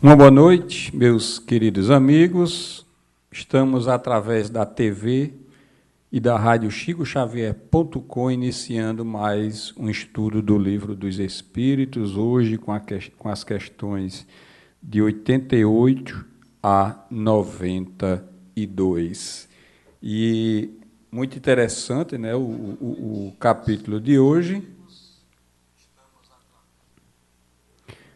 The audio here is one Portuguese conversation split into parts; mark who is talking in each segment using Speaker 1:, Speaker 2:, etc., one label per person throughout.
Speaker 1: Uma boa noite, meus queridos amigos. Estamos através da TV e da rádio chicoxavier.com iniciando mais um estudo do Livro dos Espíritos, hoje com as questões de 88 a 92. E muito interessante, né, o capítulo de hoje.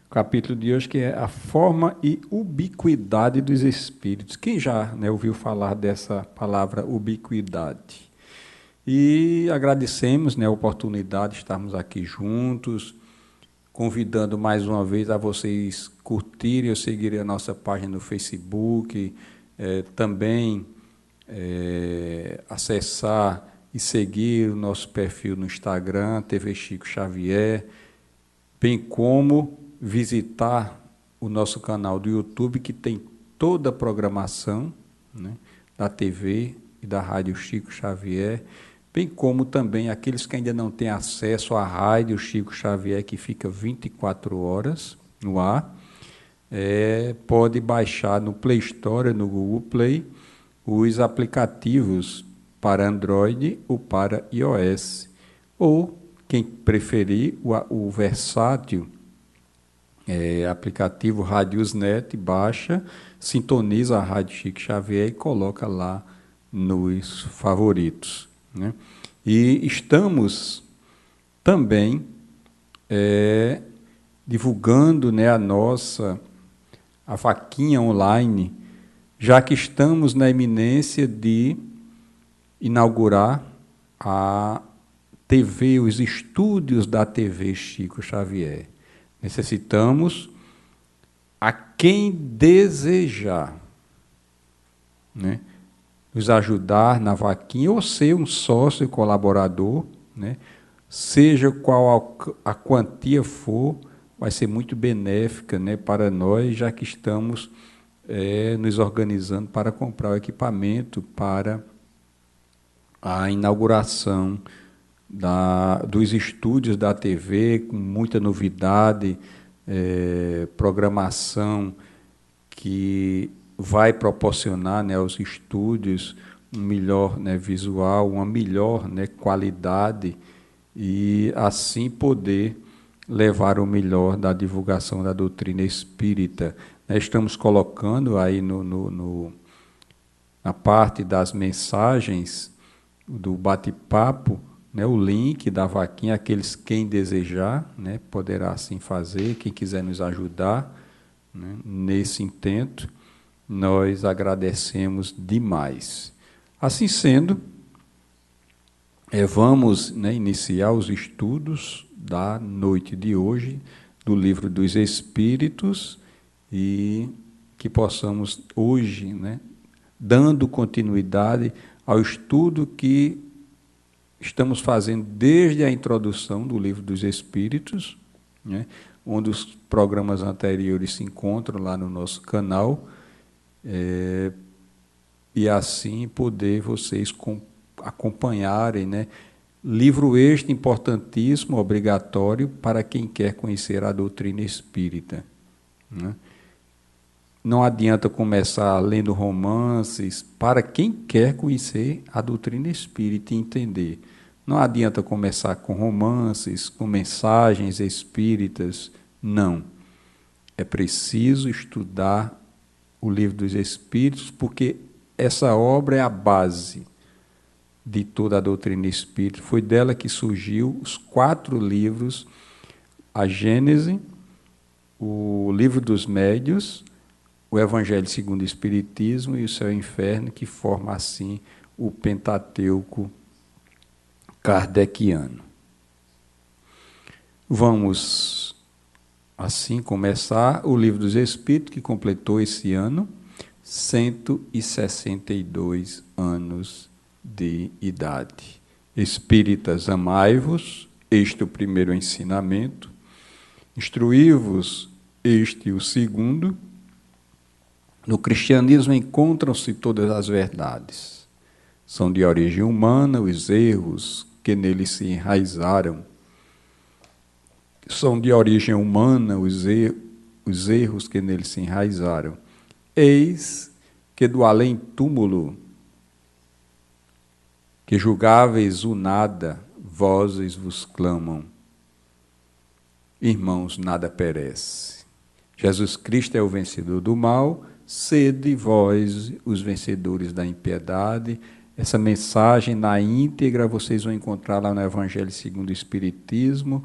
Speaker 1: Capítulo de hoje, que é a forma e ubiquidade dos espíritos. Quem já, né, ouviu falar dessa palavra ubiquidade? E agradecemos, né, a oportunidade de estarmos aqui juntos, convidando mais uma vez a vocês curtirem ou seguirem a nossa página no Facebook, também acessar e seguir o nosso perfil no Instagram, TV Chico Xavier, bem como visitar o nosso canal do YouTube, que tem toda a programação, né, da TV e da Rádio Chico Xavier, bem como também aqueles que ainda não têm acesso à Rádio Chico Xavier, que fica 24 horas no ar, pode baixar no Play Store, no Google Play, os aplicativos para Android ou para iOS. Ou, quem preferir, o versátil, aplicativo Radiosnet, baixa, sintoniza a Rádio Chico Xavier e coloca lá nos favoritos, né? E estamos também divulgando, né, a vaquinha online, já que estamos na iminência de inaugurar a TV, os estúdios da TV Chico Xavier. Necessitamos a quem desejar, né, nos ajudar na vaquinha, ou ser um sócio colaborador, né, seja qual a quantia for, vai ser muito benéfica, né, para nós, já que estamos nos organizando para comprar o equipamento para a inauguração dos estúdios da TV, com muita novidade, programação que vai proporcionar, né, aos estúdios um melhor, né, visual, uma melhor, né, qualidade, e assim poder levar o melhor da divulgação da doutrina espírita. Estamos colocando aí na parte das mensagens do bate-papo, né, o link da vaquinha, quem desejar, né, poderá assim fazer, quem quiser nos ajudar, né, nesse intento, nós agradecemos demais. Assim sendo, vamos, né, iniciar os estudos da noite de hoje do Livro dos Espíritos, e que possamos hoje, né, dando continuidade ao estudo que estamos fazendo desde a introdução do Livro dos Espíritos, né, onde os programas anteriores se encontram lá no nosso canal, e assim poder vocês acompanharem, né, livro este importantíssimo, obrigatório para quem quer conhecer a doutrina espírita, né? Não adianta começar lendo romances para quem quer conhecer a doutrina espírita e entender. Não adianta começar com romances, com mensagens espíritas. Não. É preciso estudar o Livro dos Espíritos, porque essa obra é a base de toda a doutrina espírita. Foi dela que surgiu os 4 livros: a Gênese, o Livro dos Médiuns, o Evangelho segundo o Espiritismo e o Céu e o Inferno, que forma assim o Pentateuco kardeciano. Vamos assim começar o Livro dos Espíritos, que completou esse ano 162 anos de idade. Espíritas, amai-vos, este o primeiro ensinamento. Instruí-vos, este o segundo. No cristianismo encontram-se todas as verdades. São de origem humana os erros que nele se enraizaram. São de origem humana os erros que nele se enraizaram. Eis que do além-túmulo, que julgáveis o nada, vozes vos clamam. Irmãos, nada perece. Jesus Cristo é o vencedor do mal, sede vós os vencedores da impiedade. Essa mensagem na íntegra vocês vão encontrar lá no Evangelho segundo o Espiritismo,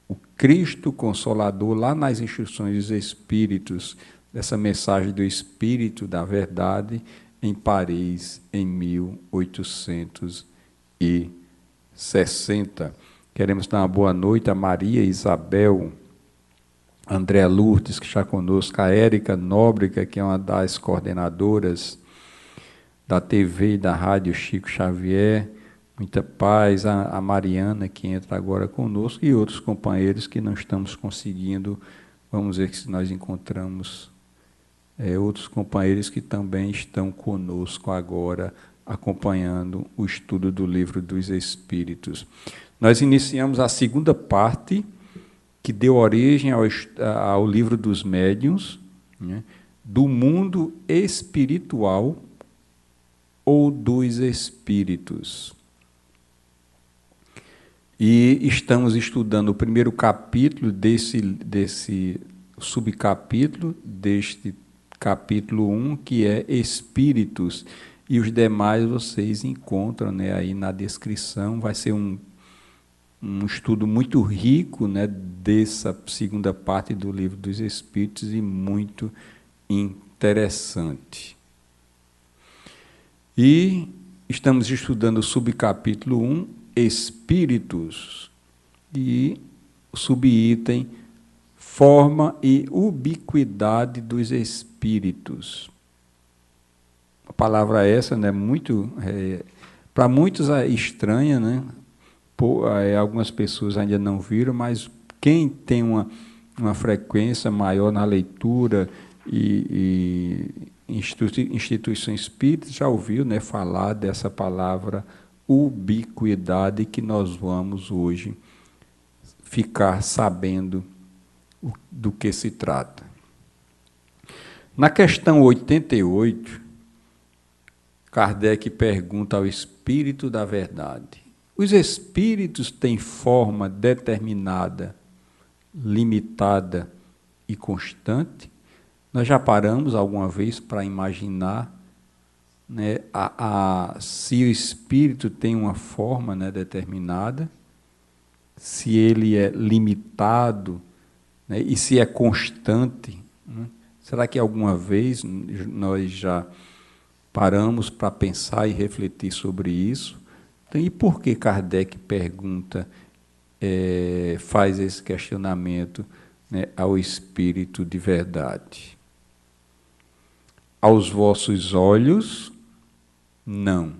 Speaker 1: o Cristo Consolador, lá nas instruções dos Espíritos, dessa mensagem do Espírito da Verdade, em Paris, em 1860. Queremos dar uma boa noite a Maria Isabel, André Lourdes, que está conosco, a Érica Nóbrega, que é uma das coordenadoras da TV e da Rádio Chico Xavier, muita paz, a Mariana, que entra agora conosco, e outros companheiros que não estamos conseguindo, vamos ver se nós encontramos outros companheiros que também estão conosco agora, acompanhando o estudo do Livro dos Espíritos. Nós iniciamos a segunda parte, que deu origem ao Livro dos Médiuns, né, do mundo espiritual ou dos espíritos. E estamos estudando o primeiro capítulo desse subcapítulo, deste capítulo 1, que é Espíritos, e os demais vocês encontram, né, aí na descrição. Vai ser um estudo muito rico, né, dessa segunda parte do Livro dos Espíritos e muito interessante. E estamos estudando o subcapítulo 1, Espíritos, e o subitem Forma e Ubiquidade dos Espíritos. A palavra essa, né, muito, para muitos é estranha, né? Algumas pessoas ainda não viram, mas quem tem uma frequência maior na leitura e instituições espíritas já ouviu, né, falar dessa palavra ubiquidade, que nós vamos hoje ficar sabendo do que se trata. Na questão 88, Kardec pergunta ao Espírito da Verdade: os espíritos têm forma determinada, limitada e constante? Nós já paramos alguma vez para imaginar, né, se o espírito tem uma forma, né, determinada, se ele é limitado, né, e se é constante, né? Será que alguma vez nós já paramos para pensar e refletir sobre isso? Então, e por que Kardec pergunta, faz esse questionamento, né, ao Espírito de Verdade? Aos vossos olhos, não.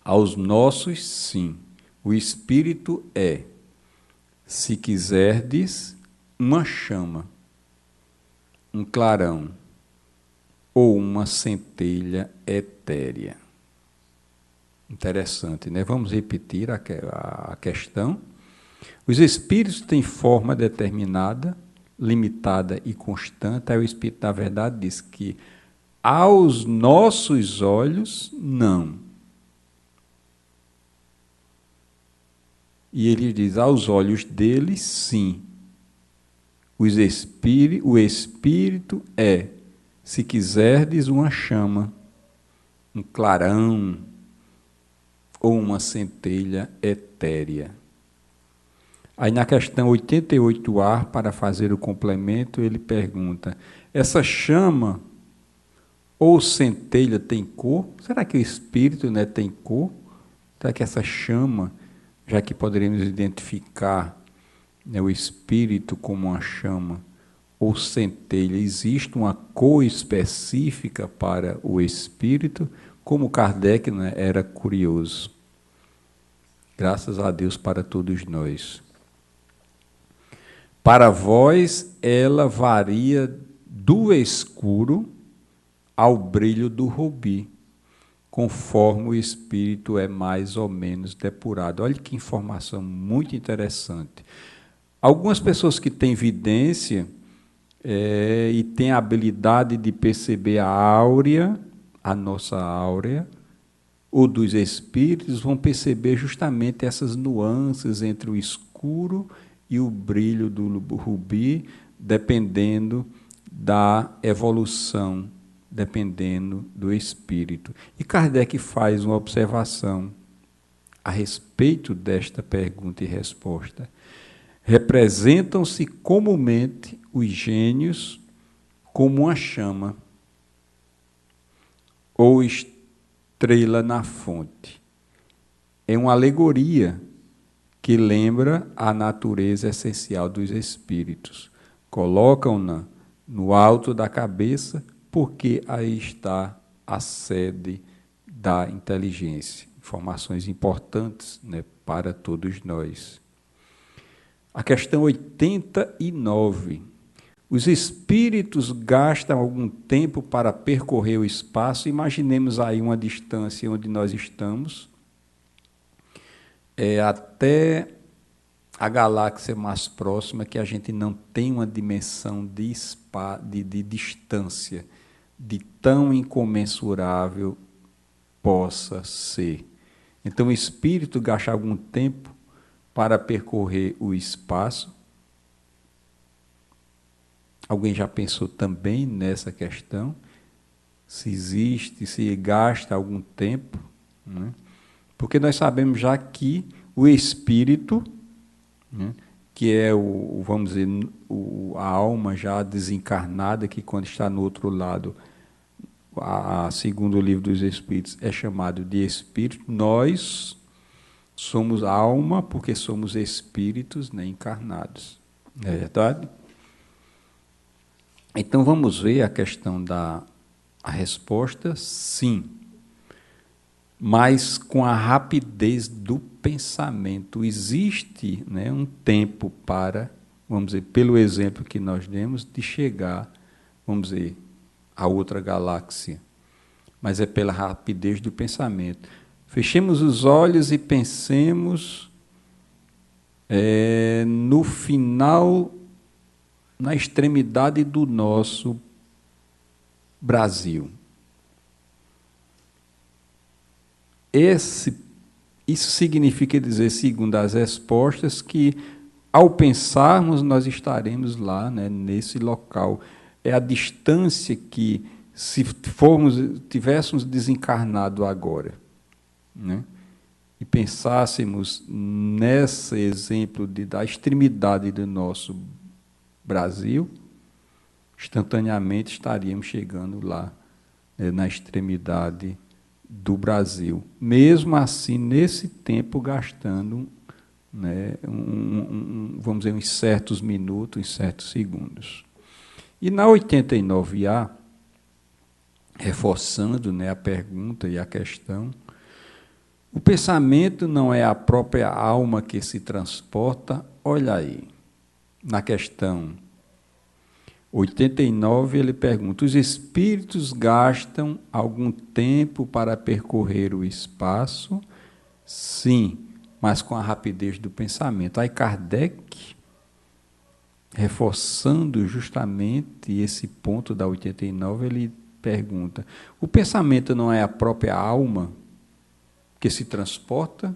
Speaker 1: Aos nossos, sim. O Espírito é, se quiserdes, uma chama, um clarão ou uma centelha etérea. Interessante, né? Vamos repetir a questão. Os espíritos têm forma determinada, limitada e constante. Aí o Espírito da Verdade diz que aos nossos olhos, não. E ele diz, aos olhos deles, sim. O Espírito é, se quiserdes, uma chama, um clarão ou uma centelha etérea. Aí na questão 88A, para fazer o complemento, ele pergunta, essa chama ou centelha tem cor? Será que o Espírito, né, tem cor? Será que essa chama, já que poderíamos identificar, né, o Espírito como uma chama ou centelha, existe uma cor específica para o Espírito? Como Kardec, né, era curioso. Graças a Deus para todos nós. Para vós, ela varia do escuro ao brilho do rubi, conforme o espírito é mais ou menos depurado. Olha que informação muito interessante. Algumas pessoas que têm vidência e tem a habilidade de perceber a áurea, a nossa áurea, ou dos espíritos, vão perceber justamente essas nuances entre o escuro e o brilho do rubi, dependendo da evolução, dependendo do espírito. E Kardec faz uma observação a respeito desta pergunta e resposta. Representam-se comumente os gênios como uma chama ou estrela na fonte. É uma alegoria que lembra a natureza essencial dos espíritos. Colocam-na no alto da cabeça, porque aí está a sede da inteligência. Informações importantes, né, para todos nós. A questão 89. Os espíritos gastam algum tempo para percorrer o espaço. Imaginemos aí uma distância onde nós estamos, até a galáxia mais próxima, que a gente não tem uma dimensão de distância, de tão incomensurável possa ser. Então, o espírito gasta algum tempo para percorrer o espaço. Alguém já pensou também nessa questão? Se existe, se gasta algum tempo, né? Porque nós sabemos já que o espírito, né, que é vamos dizer, a alma já desencarnada, que quando está no outro lado, segundo o livro dos Espíritos, é chamado de espírito. Nós somos alma porque somos espíritos, né, encarnados. Não é verdade? Então vamos ver a questão a resposta, sim. Mas com a rapidez do pensamento. Existe, né, um tempo para, vamos dizer, pelo exemplo que nós demos, de chegar, vamos dizer, a outra galáxia. Mas é pela rapidez do pensamento. Fechemos os olhos e pensemos no final, na extremidade do nosso Brasil. Isso significa dizer, segundo as respostas, que ao pensarmos nós estaremos lá, né, nesse local. É a distância que, se tivéssemos desencarnado agora, né, e pensássemos nesse exemplo da extremidade do nosso Brasil, instantaneamente estaríamos chegando lá, né, na extremidade do Brasil. Mesmo assim, nesse tempo, gastando, né, vamos dizer, uns certos minutos, uns certos segundos. E na 89A, reforçando, né, a pergunta e a questão, o pensamento não é a própria alma que se transporta? Olha aí, na questão 89, ele pergunta: os espíritos gastam algum tempo para percorrer o espaço? Sim, mas com a rapidez do pensamento. Aí Kardec, reforçando justamente esse ponto da 89, ele pergunta: o pensamento não é a própria alma que se transporta?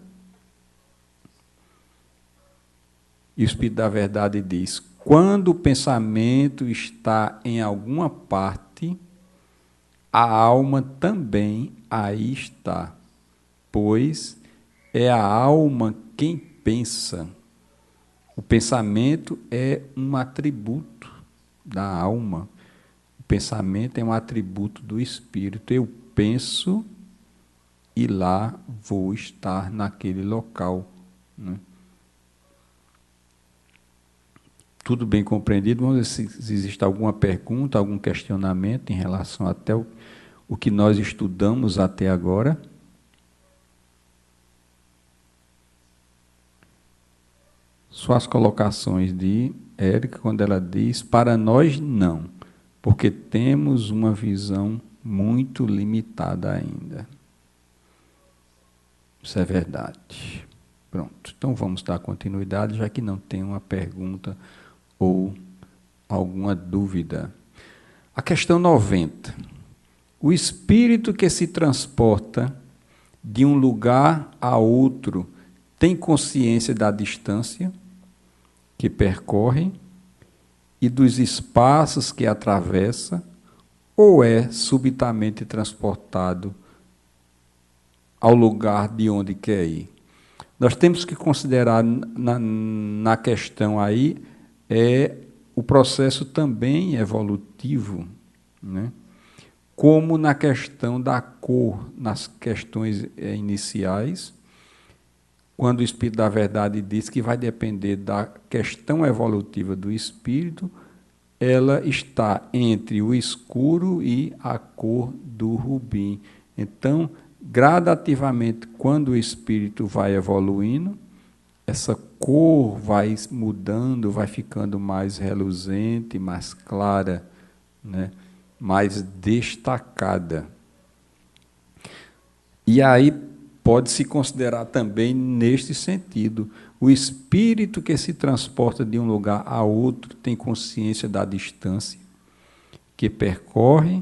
Speaker 1: E o Espírito da Verdade diz: quando o pensamento está em alguma parte, a alma também aí está, pois é a alma quem pensa. O pensamento é um atributo da alma. O pensamento é um atributo do espírito. Eu penso e lá vou estar naquele local, né? Tudo bem compreendido? Vamos ver se existe alguma pergunta, algum questionamento em relação até o que nós estudamos até agora. Só as colocações de Érica, quando ela diz: para nós não, porque temos uma visão muito limitada ainda. Isso é verdade. Pronto, então vamos dar continuidade, já que não tem uma pergunta ou alguma dúvida? A questão 90. O espírito que se transporta de um lugar a outro tem consciência da distância que percorre e dos espaços que atravessa, ou é subitamente transportado ao lugar de onde quer ir? Nós temos que considerar na questão aí o processo também evolutivo, né? Como na questão da cor, nas questões iniciais, quando o Espírito da Verdade diz que vai depender da questão evolutiva do Espírito, ela está entre o escuro e a cor do rubim. Então, gradativamente, quando o Espírito vai evoluindo, essa cor vai mudando, vai ficando mais reluzente, mais clara, né? Mais destacada. E aí pode-se considerar também neste sentido, o espírito que se transporta de um lugar a outro tem consciência da distância que percorre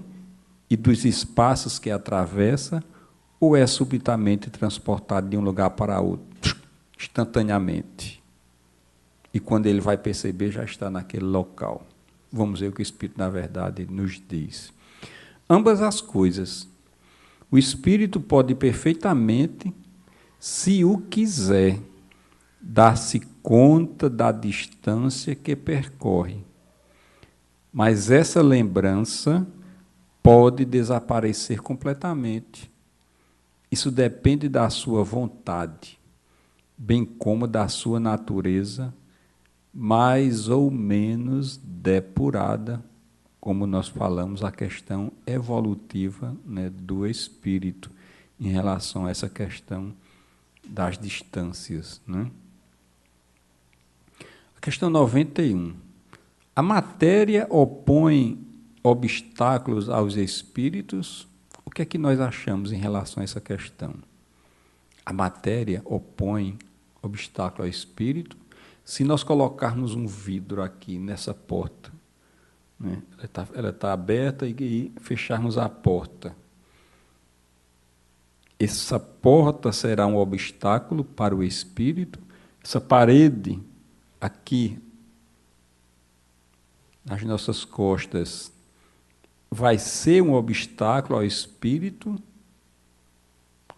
Speaker 1: e dos espaços que atravessa, ou é subitamente transportado de um lugar para outro, instantaneamente. E quando ele vai perceber, já está naquele local. Vamos ver o que o Espírito da Verdade nos diz. Ambas as coisas. O Espírito pode perfeitamente, se o quiser, dar-se conta da distância que percorre. Mas essa lembrança pode desaparecer completamente. Isso depende da sua vontade, bem como da sua natureza, mais ou menos depurada, como nós falamos, a questão evolutiva, né, do espírito em relação a essa questão das distâncias, né? A questão 91. A matéria opõe obstáculos aos espíritos? O que é que nós achamos em relação a essa questão? A matéria opõe obstáculo ao espírito? Se nós colocarmos um vidro aqui nessa porta, né, ela está aberta e fecharmos a porta, essa porta será um obstáculo para o espírito? Essa parede aqui, nas nossas costas, vai ser um obstáculo ao espírito?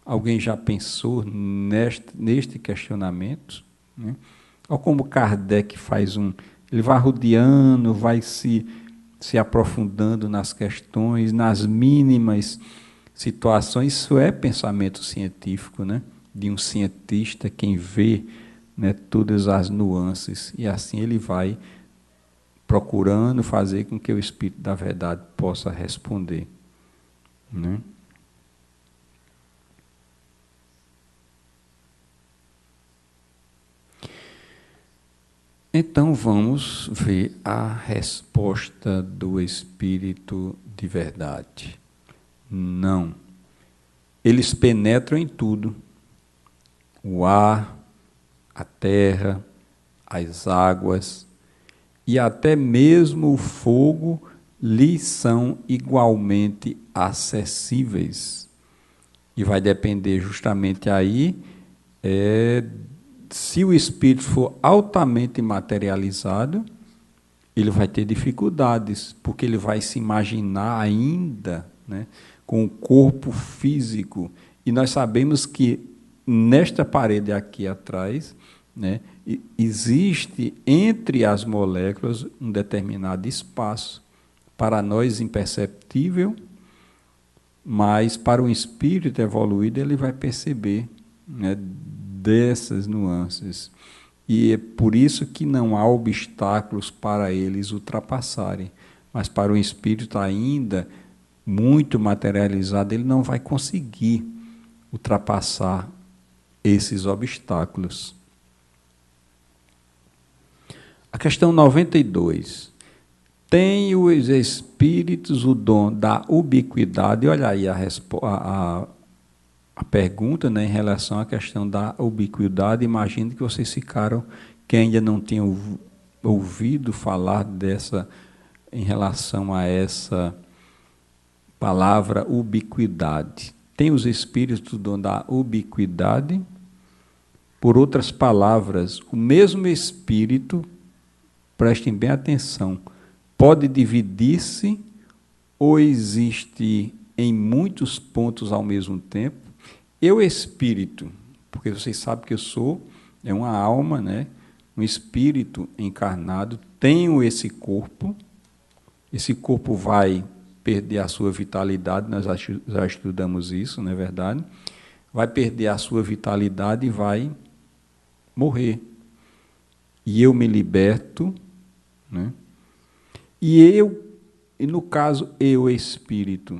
Speaker 1: Alguém já pensou neste questionamento, né? Olha como Kardec faz ele vai rodeando, vai se aprofundando nas questões, nas mínimas situações. Isso é pensamento científico, né? De um cientista, quem vê, né, todas as nuances, e assim ele vai procurando fazer com que o Espírito da Verdade possa responder, né? Então vamos ver a resposta do Espírito de Verdade. Não. Eles penetram em tudo. O ar, a terra, as águas e até mesmo o fogo lhes são igualmente acessíveis. E vai depender justamente aí se o espírito for altamente materializado, ele vai ter dificuldades, porque ele vai se imaginar ainda, né, com o corpo físico. E nós sabemos que nesta parede aqui atrás, né, existe entre as moléculas um determinado espaço, para nós imperceptível, mas para um espírito evoluído ele vai perceber, né, dessas nuances. E é por isso que não há obstáculos para eles ultrapassarem. Mas para um espírito ainda muito materializado, ele não vai conseguir ultrapassar esses obstáculos. A questão 92. Tem os espíritos o dom da ubiquidade? Olha aí a pergunta, né, em relação à questão da ubiquidade. Imagino que vocês ficaram, quem ainda não tinha ouvido falar em relação a essa palavra ubiquidade. Tem os espíritos do dom da ubiquidade. Por outras palavras, o mesmo espírito, prestem bem atenção, pode dividir-se ou existe em muitos pontos ao mesmo tempo. Eu, espírito, porque vocês sabem que eu sou, é uma alma, né? Um espírito encarnado, tenho esse corpo vai perder a sua vitalidade, nós já estudamos isso, não é verdade? Vai perder a sua vitalidade e vai morrer. E eu me liberto, né? E no caso, eu, espírito,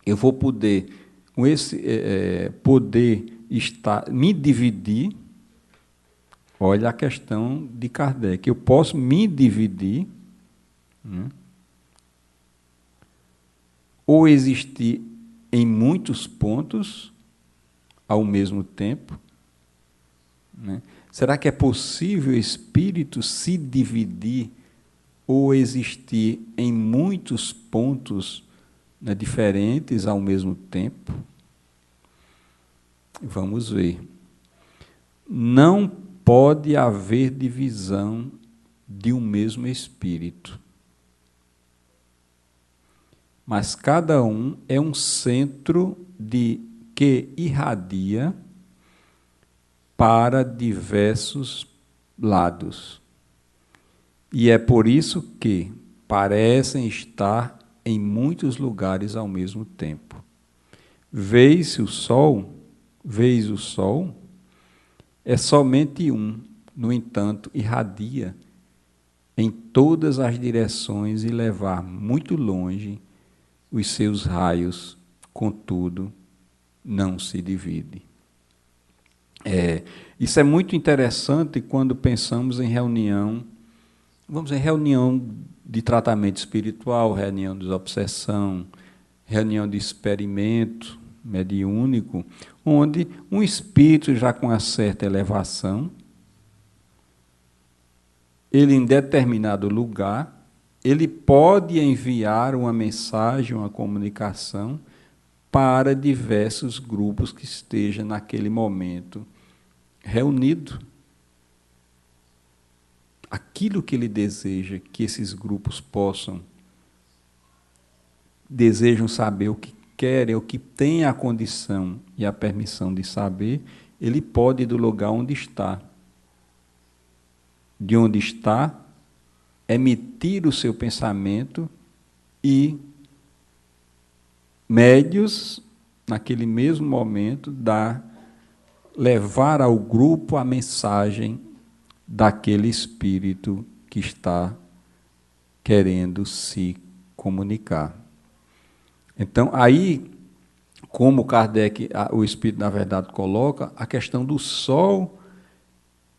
Speaker 1: eu vou poder, com esse poder me dividir. Olha a questão de Kardec. Eu posso me dividir, né? Ou existir em muitos pontos ao mesmo tempo, né? Será que é possível o espírito se dividir ou existir em muitos pontos, né, diferentes ao mesmo tempo? Vamos ver. Não pode haver divisão de um mesmo espírito, mas cada um é um centro que irradia para diversos lados. E é por isso que parecem estar em muitos lugares ao mesmo tempo. Vês o sol, é somente um, no entanto, irradia em todas as direções e levar muito longe os seus raios, contudo, não se divide. Isso é muito interessante quando pensamos em reunião, vamos dizer, reunião de tratamento espiritual, reunião de obsessão, reunião de experimento mediúnico, onde um espírito já com uma certa elevação, ele em determinado lugar, ele pode enviar uma mensagem, uma comunicação para diversos grupos que estejam naquele momento reunido. Aquilo que ele deseja que esses grupos desejam saber o que querem, o que tem a condição e a permissão de saber, ele pode ir do lugar onde está. De onde está, emitir o seu pensamento e médios, naquele mesmo momento, levar ao grupo a mensagem daquele espírito que está querendo se comunicar. Então, aí, como Kardec, o espírito, na verdade, coloca, a questão do sol,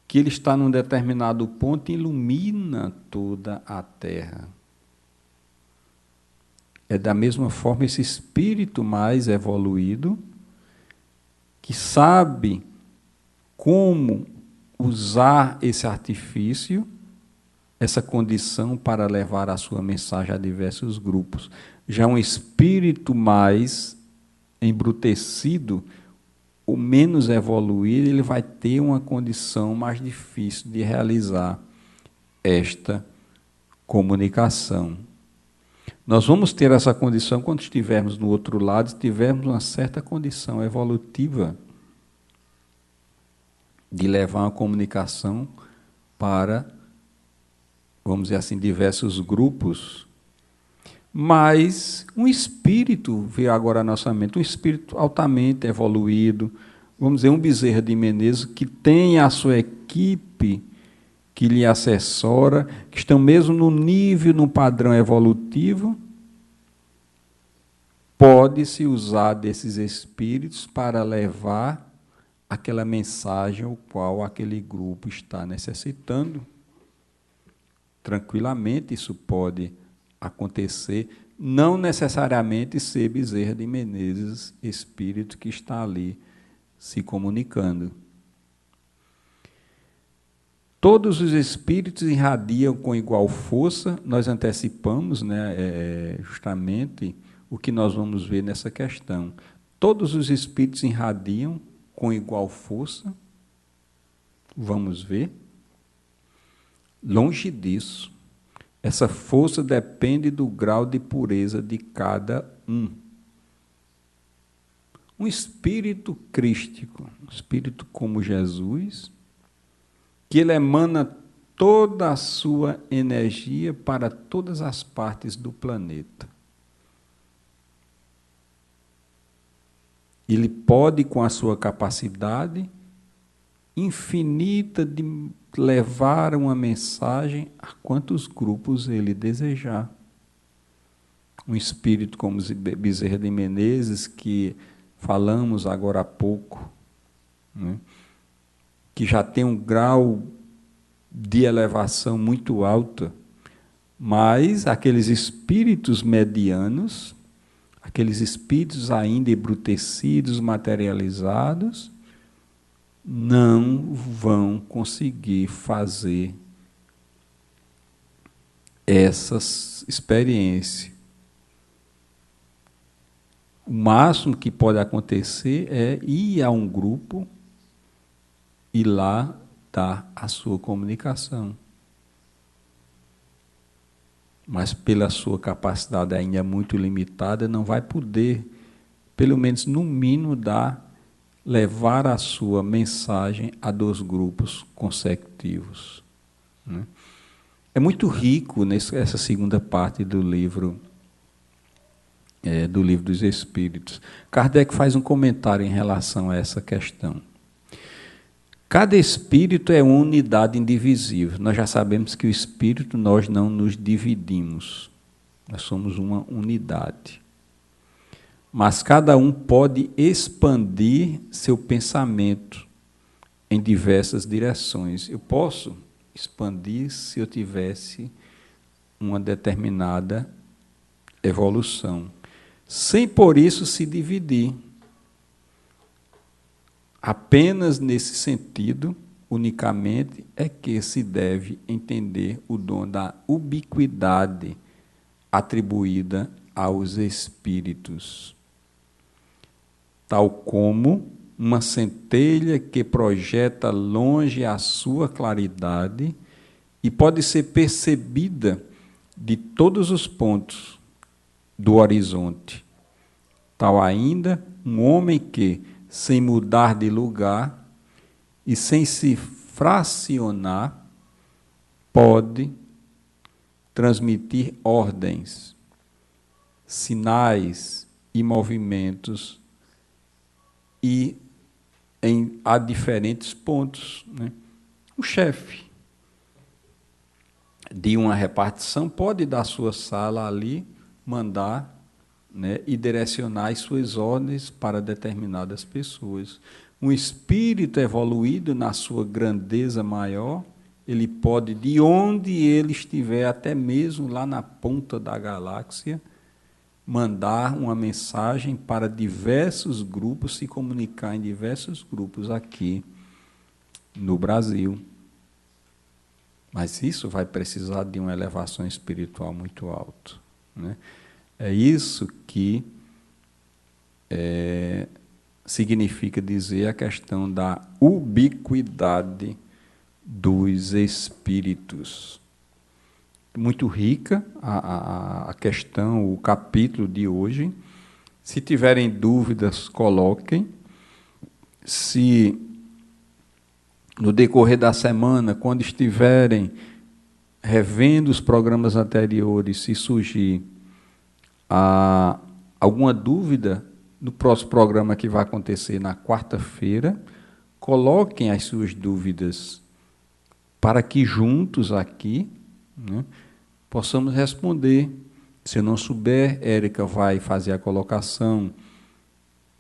Speaker 1: que ele está num determinado ponto e ilumina toda a Terra. É da mesma forma esse espírito mais evoluído, que sabe como usar esse artifício, essa condição para levar a sua mensagem a diversos grupos. Já um espírito mais embrutecido, ou menos evoluído, ele vai ter uma condição mais difícil de realizar esta comunicação. Nós vamos ter essa condição quando estivermos no outro lado, tivermos uma certa condição evolutiva de levar uma comunicação para, vamos dizer assim, diversos grupos. Mas um espírito, veio agora à nossa mente, um espírito altamente evoluído, vamos dizer, um Bezerra de Menezes, que tem a sua equipe que lhe assessora, que estão mesmo no nível, no padrão evolutivo, pode-se usar desses espíritos para levar aquela mensagem ao qual aquele grupo está necessitando. Tranquilamente isso pode acontecer, não necessariamente ser Bezerra de Menezes, espírito que está ali se comunicando. Todos os espíritos irradiam com igual força. Nós antecipamos, né, justamente o que nós vamos ver nessa questão. Todos os espíritos irradiam com igual força. Vamos ver. Longe disso. Essa força depende do grau de pureza de cada um. Um espírito crístico, um espírito como Jesus, que ele emana toda a sua energia para todas as partes do planeta. Ele pode, com a sua capacidade infinita de levar uma mensagem a quantos grupos ele desejar. Um espírito como Bezerra de Menezes, que falamos agora há pouco, né, que já tem um grau de elevação muito alta, mas aqueles espíritos medianos, aqueles espíritos ainda embrutecidos, materializados, não vão conseguir fazer essas experiências. O máximo que pode acontecer é ir a um grupo e lá dar a sua comunicação. Mas pela sua capacidade ainda muito limitada, não vai poder, pelo menos no mínimo, levar a sua mensagem a 2 grupos consecutivos. Né? É muito rico essa segunda parte do livro dos Espíritos. Kardec faz um comentário em relação a essa questão. Cada espírito é uma unidade indivisível. Nós já sabemos que o espírito, nós não nos dividimos. Nós somos uma unidade. Mas cada um pode expandir seu pensamento em diversas direções. Eu posso expandir se eu tivesse uma determinada evolução, sem por isso se dividir. Apenas nesse sentido, unicamente, é que se deve entender o dom da ubiquidade atribuída aos espíritos. Tal como uma centelha que projeta longe a sua claridade e pode ser percebida de todos os pontos do horizonte. Tal ainda um homem que, sem mudar de lugar e sem se fracionar, pode transmitir ordens, sinais e movimentos a diferentes pontos. Né? O chefe de uma repartição pode, da sua sala ali, mandar, né, e direcionar as suas ordens para determinadas pessoas. Um espírito evoluído na sua grandeza maior, ele pode, de onde ele estiver, até mesmo lá na ponta da galáxia, mandar uma mensagem para diversos grupos, se comunicar em diversos grupos aqui no Brasil. Mas isso vai precisar de uma elevação espiritual muito alta. Né? É isso que significa dizer a questão da ubiquidade dos espíritos. Muito rica a questão, o capítulo de hoje. Se tiverem dúvidas, coloquem. Se no decorrer da semana, quando estiverem revendo os programas anteriores, se surgir alguma dúvida, no próximo programa que vai acontecer na quarta-feira, coloquem as suas dúvidas para que juntos aqui, né, possamos responder. Se eu não souber, Érica vai fazer a colocação,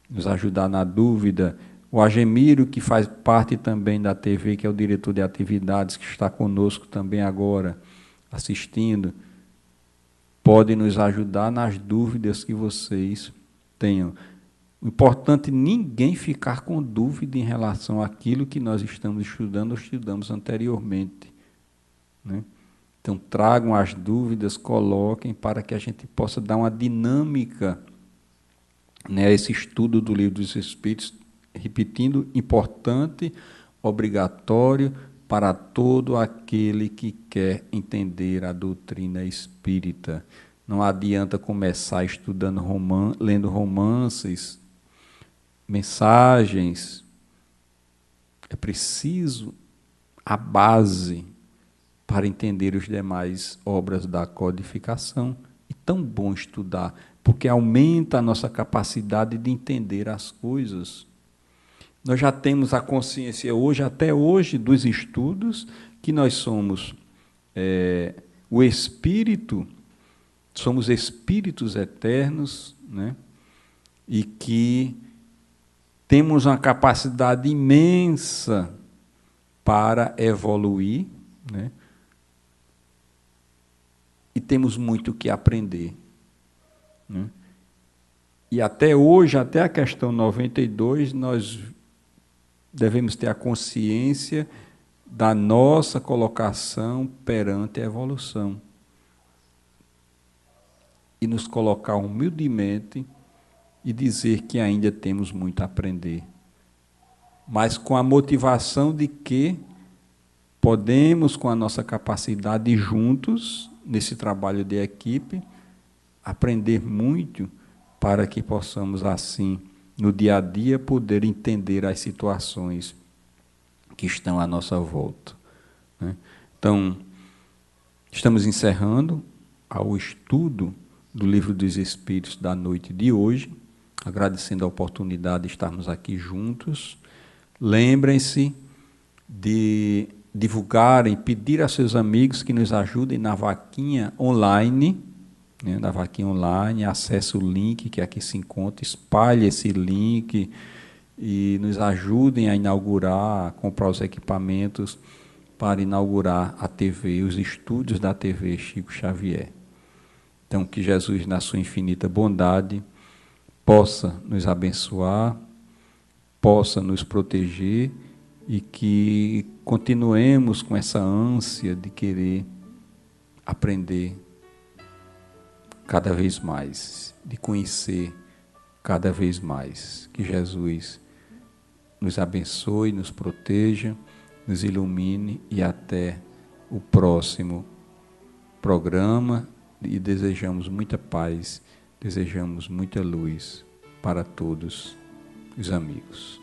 Speaker 1: nos ajudar na dúvida. O Agemiro, que faz parte também da TV, que é o diretor de atividades, que está conosco também agora, assistindo, pode nos ajudar nas dúvidas que vocês tenham. O importante é ninguém ficar com dúvida em relação àquilo que nós estamos estudando ou estudamos anteriormente, né? Então, tragam as dúvidas, coloquem, para que a gente possa dar uma dinâmica, né, a esse estudo do Livro dos Espíritos, repetindo, importante, obrigatório para todo aquele que quer entender a doutrina espírita. Não adianta começar estudando lendo romances, mensagens. É preciso a base para entender os demais obras da codificação. E tão bom estudar, porque aumenta a nossa capacidade de entender as coisas. Nós já temos a consciência hoje, até hoje, dos estudos, que nós somos o espírito, somos espíritos eternos, né? E que temos uma capacidade imensa para evoluir, né? E temos muito que aprender, né? E até hoje, até a questão 92, nós devemos ter a consciência da nossa colocação perante a evolução. E nos colocar humildemente e dizer que ainda temos muito a aprender. Mas com a motivação de que podemos, com a nossa capacidade, juntos, nesse trabalho de equipe, aprender muito para que possamos, assim, no dia a dia, poder entender as situações que estão à nossa volta, né? Então, estamos encerrando o estudo do Livro dos Espíritos da noite de hoje, agradecendo a oportunidade de estarmos aqui juntos. Lembrem-se de divulgarem, pedir a seus amigos que nos ajudem na vaquinha online, né, na vaquinha online, acesse o link que aqui se encontra, espalhe esse link e nos ajudem a inaugurar, a comprar os equipamentos para inaugurar a TV, os estúdios da TV Chico Xavier. Então, que Jesus, na sua infinita bondade, possa nos abençoar, possa nos proteger e que continuemos com essa ânsia de querer aprender cada vez mais, de conhecer cada vez mais. Que Jesus nos abençoe, nos proteja, nos ilumine e até o próximo programa. E desejamos muita paz, desejamos muita luz para todos os amigos.